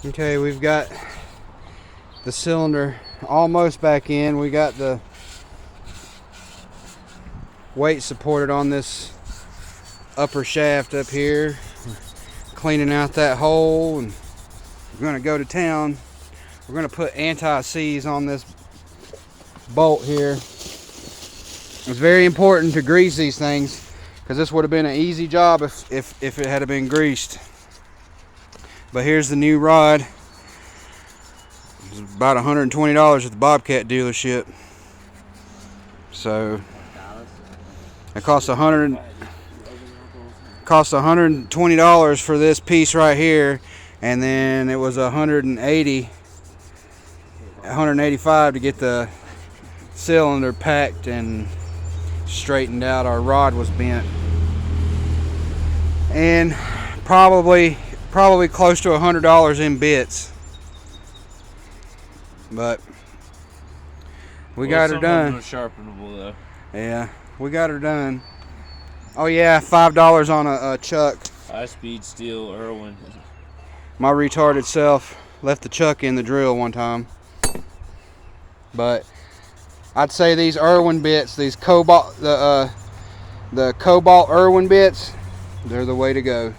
Okay, we've got the cylinder almost back in. We got the weight supported on this upper shaft up here. Cleaning out that hole, and we're going to go to town. We're going to put anti-seize on this bolt here. It's very important to grease these things, because this would have been an easy job if it had been greased. But here's the new rod. It's about $120 at the Bobcat dealership. So it costs $120 for this piece right here, and then it was $185 to get the cylinder packed and straightened out. Our rod was bent, and probably close to $100 in bits, but we got her done. Sharpenable though. Yeah, we got her done. Oh yeah, $5 on a chuck. High-speed steel Irwin. My retarded self left the chuck in the drill one time, but I'd say these Irwin bits, these cobalt, the cobalt Irwin bits, they're the way to go.